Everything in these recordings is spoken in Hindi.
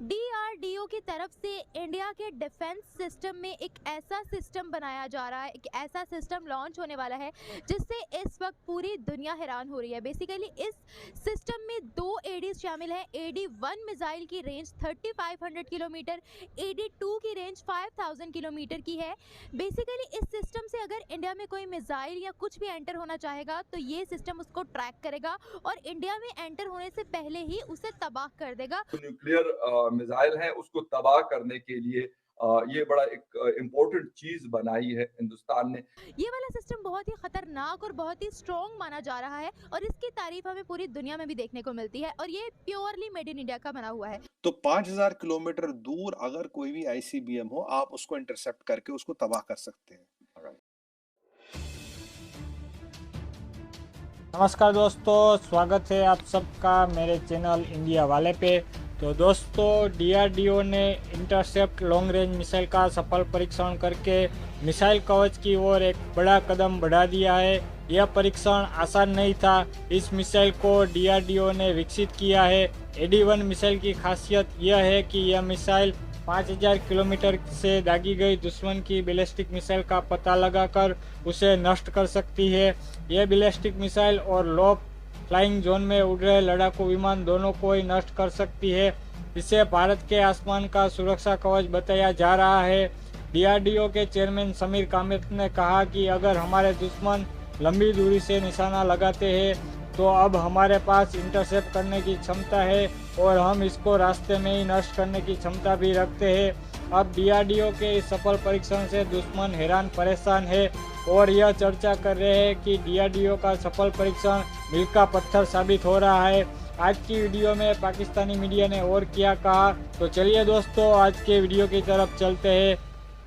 डीआरडीओ की तरफ से इंडिया के डिफेंस सिस्टम में एक ऐसा सिस्टम बनाया जा रहा है, एक ऐसा सिस्टम लॉन्च होने वाला है जिससे इस वक्त पूरी दुनिया हैरान हो रही है। बेसिकली इस सिस्टम में 2 एडीज शामिल हैं। AD-1 मिसाइल की रेंज 3500 किलोमीटर, AD-2 की रेंज 5000 किलोमीटर की है। बेसिकली इस सिस्टम से अगर इंडिया में कोई मिसाइल या कुछ भी एंटर होना चाहेगा तो ये सिस्टम उसको ट्रैक करेगा और इंडिया में एंटर होने से पहले ही उसे तबाह कर देगा। न्यूक्लियर मिसाइल है उसको तबाह करने के लिए ये बड़ा एक इम्पोर्टेंट चीज बनाई है हिंदुस्तान ने। ये वाला सिस्टम बहुत ही खतरनाक और बहुत ही स्ट्रॉन्ग माना जा रहा है और इसकी तारीफ हमें पूरी दुनिया में भी देखने को मिलती है और ये प्योरली मेड इन इंडिया का बना हुआ है। तो 5000 किलोमीटर दूर अगर कोई भी आईसीबीएम हो, आप उसको इंटरसेप्ट करके उसको तबाह कर सकते हैं। नमस्कार दोस्तों, स्वागत है आप सबका मेरे चैनल इंडिया वाले पे। तो दोस्तों, डीआरडीओ ने इंटरसेप्ट लॉन्ग रेंज मिसाइल का सफल परीक्षण करके मिसाइल कवच की ओर एक बड़ा कदम बढ़ा दिया है। यह परीक्षण आसान नहीं था। इस मिसाइल को डीआरडीओ ने विकसित किया है। AD-1 मिसाइल की खासियत यह है कि यह मिसाइल 5000 किलोमीटर से दागी गई दुश्मन की बैलिस्टिक मिसाइल का पता लगाकर उसे नष्ट कर सकती है। यह बैलिस्टिक मिसाइल और लो फ्लाइंग जोन में उड़ रहे लड़ाकू विमान दोनों को ही नष्ट कर सकती है। इसे भारत के आसमान का सुरक्षा कवच बताया जा रहा है। डीआरडीओ के चेयरमैन समीर कामत ने कहा कि अगर हमारे दुश्मन लंबी दूरी से निशाना लगाते हैं तो अब हमारे पास इंटरसेप्ट करने की क्षमता है और हम इसको रास्ते में ही नष्ट करने की क्षमता भी रखते हैं। अब डीआरडीओ के इस सफल परीक्षण से दुश्मन हैरान परेशान है और यह चर्चा कर रहे हैं कि डीआरडीओ का सफल परीक्षण मील का पत्थर साबित हो रहा है। आज की वीडियो में पाकिस्तानी मीडिया ने और क्या कहा, तो चलिए दोस्तों आज के वीडियो की तरफ चलते हैं।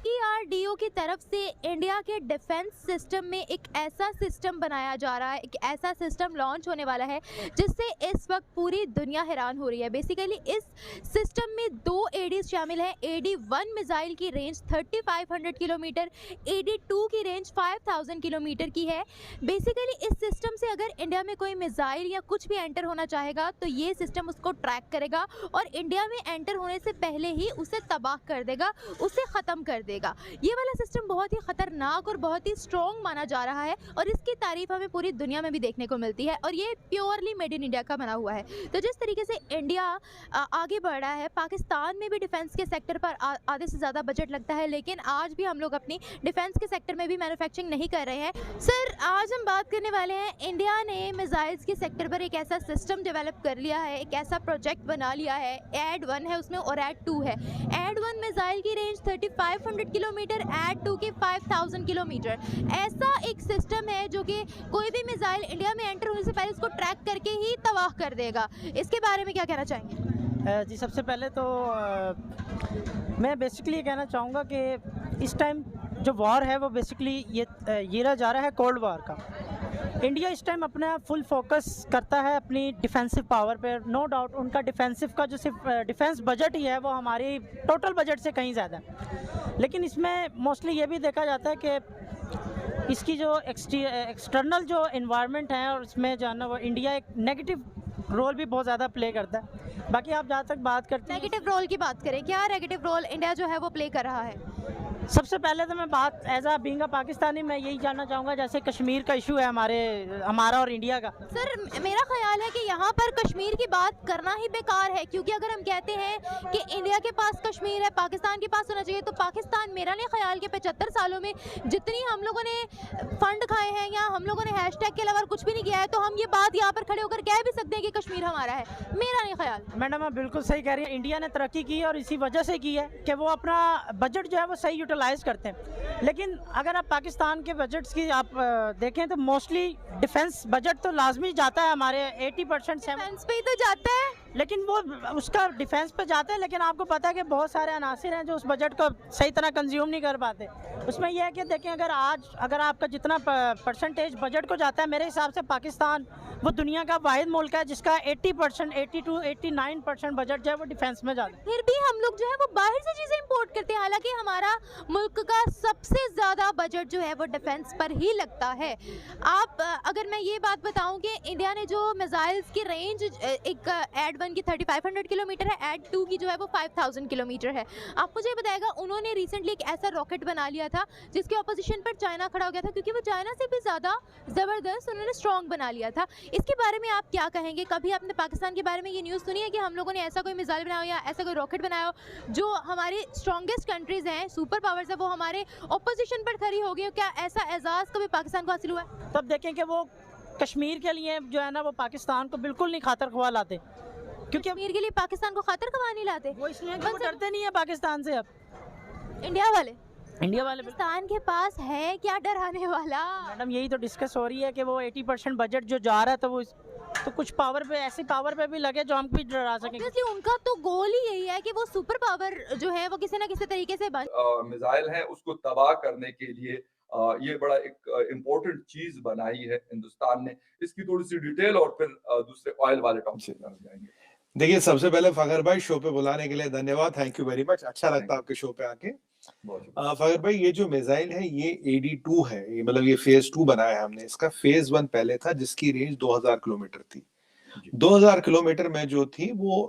डीआरडीओ की तरफ से इंडिया के डिफेंस सिस्टम में एक ऐसा सिस्टम बनाया जा रहा है, एक ऐसा सिस्टम लॉन्च होने वाला है जिससे इस वक्त पूरी दुनिया हैरान हो रही है। बेसिकली इस सिस्टम में 2 एडीज शामिल हैं। AD-1 मिसाइल की रेंज 3500 किलोमीटर, AD-2 की रेंज 5000 किलोमीटर की है। बेसिकली इस सिस्टम से अगर इंडिया में कोई मिसाइल या कुछ भी एंटर होना चाहेगा तो ये सिस्टम उसको ट्रैक करेगा और इंडिया में एंटर होने से पहले ही उसे तबाह कर देगा, उसे ख़त्म कर देगा। ये वाला सिस्टम बहुत ही खतरनाक और बहुत ही स्ट्रॉन्ग माना जा रहा है और इसकी तारीफ हमें पूरी दुनिया में भी देखने को मिलती है और ये प्योरली मेड इन इंडिया का बना हुआ है। तो जिस तरीके से इंडिया आगे बढ़ रहा है, पाकिस्तान में भी डिफेंस के सेक्टर पर आधे से ज़्यादा बजट लगता है, लेकिन आज भी हम लोग अपनी डिफेंस के सेक्टर में भी मैन्युफैक्चरिंग नहीं कर रहे हैं। सर, आज हम बात करने वाले हैं, इंडिया ने मिसाइल्स के सेक्टर पर एक ऐसा सिस्टम डेवलप कर लिया है, एक ऐसा प्रोजेक्ट बना लिया है। AD-1 है उसमें और AD-2 है। AD-1 मिसाइल की रेंज 3500 किलोमीटर, AD-2 की 5000 किलोमीटर। ऐसा एक सिस्टम है जो कि कोई भी मिसाइल इंडिया में एंटर होने से पहले उसको ट्रैक करके ही तबाह कर देगा। इसके बारे में क्या कहना चाहेंगे? जी, सबसे पहले तो मैं बेसिकली ये कहना चाहूँगा कि इस टाइम जो वॉर है वो बेसिकली ये रहा जा रहा है कोल्ड वॉर का। इंडिया इस टाइम अपना फुल फोकस करता है अपनी डिफेंसिव पावर पे। नो डाउट उनका डिफेंसिव का जो सिर्फ डिफेंस बजट ही है वो हमारी टोटल बजट से कहीं ज़्यादा है। लेकिन इसमें मोस्टली ये भी देखा जाता है कि इसकी जो एक्सटर्नल जो इन्वायरमेंट है और इसमें जो है ना वो इंडिया एक नेगेटिव रोल भी बहुत ज़्यादा प्ले करता है। बाकी आप जहाँ तक बात करते हैं नेगेटिव रोल की बात करें, क्या नेगेटिव रोल इंडिया जो है वो प्ले कर रहा है? सबसे पहले तो मैं बात as a being a Pakistani मैं यही जानना चाहूँगा, जैसे कश्मीर का इशू है हमारा और इंडिया का। सर, मेरा ख्याल है कि यहाँ पर कश्मीर की बात करना ही बेकार है, क्योंकि अगर हम कहते हैं कि इंडिया के पास कश्मीर है, पाकिस्तान के पास होना चाहिए, तो पाकिस्तान, मेरा नहीं ख्याल कि 75 सालों में जितनी हम लोगों ने फंड खाए हैं या हम लोगों ने हैशटैग के अलावा कुछ भी नहीं किया है, तो हम ये बात यहाँ पर खड़े होकर कह भी सकते हैं कि कश्मीर हमारा है। मेरा नहीं ख्याल। मैडम, आप बिल्कुल सही कह रही है। इंडिया ने तरक्की की और इसी वजह से की है कि वो अपना बजट जो है वो सही यूटिलाइज करते हैं। लेकिन अगर आप पाकिस्तान के बजट्स की आप देखें तो मोस्टली डिफेंस बजट तो लाजमी जाता है, हमारे 80% डिफेंस पे ही तो जाता है, लेकिन वो उसका डिफेंस पे जाता है। लेकिन आपको पता है कि बहुत सारे अनासिर हैं जो उस बजट को सही तरह कंज्यूम नहीं कर पाते। उसमें यह है कि देखें, अगर आपका जितना परसेंटेज बजट को जाता है, मेरे हिसाब से पाकिस्तान वो दुनिया का वाहिद मुल्क है जिसका 80% 80 to 89% बजट जो है वो डिफेंस में जाता है। फिर भी हम लोग जो है वो बाहर से चीज़ें इंपोर्ट करते हैं, हालांकि हमारा मुल्क का सबसे ज़्यादा बजट जो है वो डिफेंस पर ही लगता है। आप अगर मैं ये बात बताऊं कि इंडिया ने जो मिसाइल्स की रेंज एक एड 1 की 3500 किलोमीटर है, एड 2 की जो है वो 5000 किलोमीटर है। आप मुझे बताएगा, उन्होंने रिसेंटली एक ऐसा रॉकेट बना लिया था जिसके अपोजिशन पर चाइना खड़ा हो गया था, क्योंकि वो चाइना से भी ज़्यादा ज़बरदस्त उन्होंने स्ट्रॉन्ग बना लिया था। इसके बारे में आप क्या कहेंगे? कभी आपने पाकिस्तान के बारे में ये न्यूज़ सुनी है कि हम लोगों ने ऐसा कोई मिसाइल बनाया हो या ऐसा कोई रॉकेट बनाया हो जो हमारे स्ट्रॉन्गेस्ट कंट्रीज़ हैं, सुपर पावर्स है, वो हमारे ऑपोजिशन पर खड़ी हो गई हो? क्या ऐसा एजाज़ कभी पाकिस्तान को हासिल हुआ है? तब देखें कि वो कश्मीर के लिए जो है ना वो पाकिस्तान को बिल्कुल नहीं खातर खुआ लाते, क्योंकि कश्मीर के लिए पाकिस्तान को खातर खवा नहीं लाते वो इसलिए कि वो डरते नहीं है पाकिस्तान से। अब इंडिया वाले पाकिस्तान के पास है क्या डराने वाला? मैडम यही तो डिस्कस हो रही है कि वो 80% बजट जो जा रहा है तो कुछ पावर पे, ऐसी पावर पे भी लगे जो हम भी डरा सकें। Obviously, उनका तो गोल ही यही है कि वो सुपर पावर जो है वो किसी ना किसी तरीके से बन मिसाइल है उसको तबाह करने के लिए ये बड़ा एक इम्पोर्टेंट चीज बनाई है हिंदुस्तान ने। इसकी थोड़ी सी डिटेल और फिर दूसरे ऑयल वाले टॉपिक पर जाएंगे। देखिए, सबसे पहले फखर भाई शो पे बुलाने के लिए धन्यवाद, थैंक यू वेरी मच, अच्छा लगता है आपके शो पे आके। फखर भाई, ये जो मिसाइल है ये AD2 है, ये मतलब ये फेज 2 बनाया है हमने। इसका फेज 1 पहले था जिसकी रेंज 2000 किलोमीटर थी। 2000 किलोमीटर में जो थी वो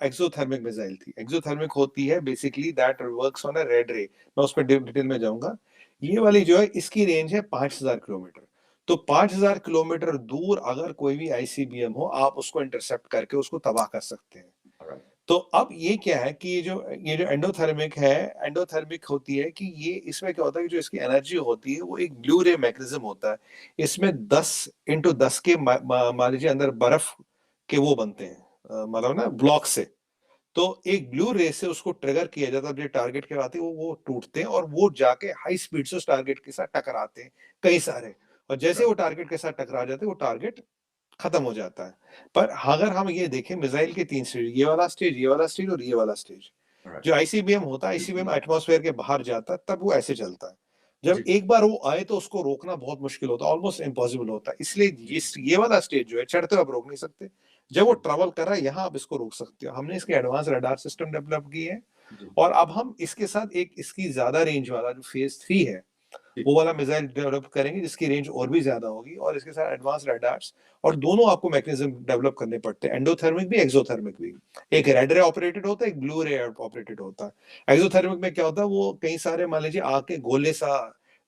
एक्सोथर्मिक मिसाइल थी। एक्सोथर्मिक होती है basically that works on a red रे, मैं उस पर डिटेल में जाऊंगा। ये वाली जो है इसकी रेंज है 5000 किलोमीटर। तो 5000 किलोमीटर दूर अगर कोई भी ICBM हो, आप उसको इंटरसेप्ट करके उसको तबाह कर सकते हैं। तो अब ये क्या है कि ये जो एंडोथर्मिक है, एंडोथर्मिक होती है कि ये इसमें क्या होता है कि जो इसकी एनर्जी होती है वो एक ब्लू रे मैकेनिज्म होता है। इसमें 10x10 के मान लीजिए अंदर बर्फ के वो बनते हैं, मतलब ना ब्लॉक से। तो एक ब्लू रे से उसको ट्रिगर किया जाता है, जो टारगेट के आते हैं वो टूटते हैं और वो जाके हाई स्पीड से उस टारगेट के साथ टकराते हैं कई सारे, और जैसे वो टारगेट के साथ टकरा जाते हैं वो टारगेट खत्म हो जाता है। पर अगर हम ये देखें मिसाइल के 3 स्टेज, ये वाला स्टेज, ये वाला स्टेज और ये वाला स्टेज, जो ICBM होता है, ICBM एटमॉस्फेयर के बाहर जाता है तब वो ऐसे चलता है। जब एक बार वो आए तो उसको रोकना बहुत मुश्किल होता है, ऑलमोस्ट इम्पॉसिबल होता है। इसलिए ये वाला स्टेज जो है चढ़ते आप रोक नहीं सकते, जब वो ट्रेवल कर रहा है यहाँ आप इसको रोक सकते हो। हमने इसके एडवांस रडार सिस्टम डेवलप की है और अब हम इसके साथ एक इसकी ज्यादा रेंज वाला जो फेज 3 है वो वाला मिसाइल डेवलप करेंगे जिसकी रेंज और भी ज्यादा होगी, और इसके साथ एडवांस रडार्स, और दोनों आपको मैकेनिज्म डेवलप करने पड़ते हैं, एंडोथर्मिक भी एक्सोथर्मिक भी। एक रेड रे ऑपरेटेड होता है, एक ब्लू रे ऑपरेटेड होता है। एक्सोथर्मिक में क्या होता है, वो कई सारे मान लीजिए आग के गोले सा,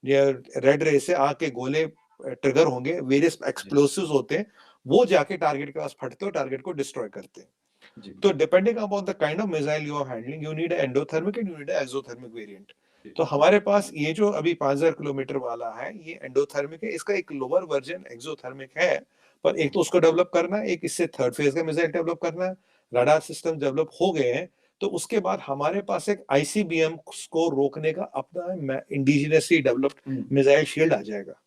रेड रे से आग के गोले ट्रिगर होंगे, वेरियस एक्सप्लोसिव्स होते हैं, वो जाके टारगेट के पास फटते हो, टारगेट को डिस्ट्रॉय करते हैं। तो depending upon the kind of missile you are handling, you need endothermic and you need exothermic variant. तो हमारे पास ये जो अभी 5000 किलोमीटर वाला है ये एंडोथर्मिक है, इसका एक लोअर वर्जन एक्सोथर्मिक है, पर एक तो उसको डेवलप करना है, एक इससे थर्ड फेज का मिसाइल डेवलप करना है। रडार सिस्टम डेवलप हो गए हैं, तो उसके बाद हमारे पास एक ICBM को रोकने का अपना इंडिजिनसली डेवलप्ड मिसाइल शील्ड आ जाएगा।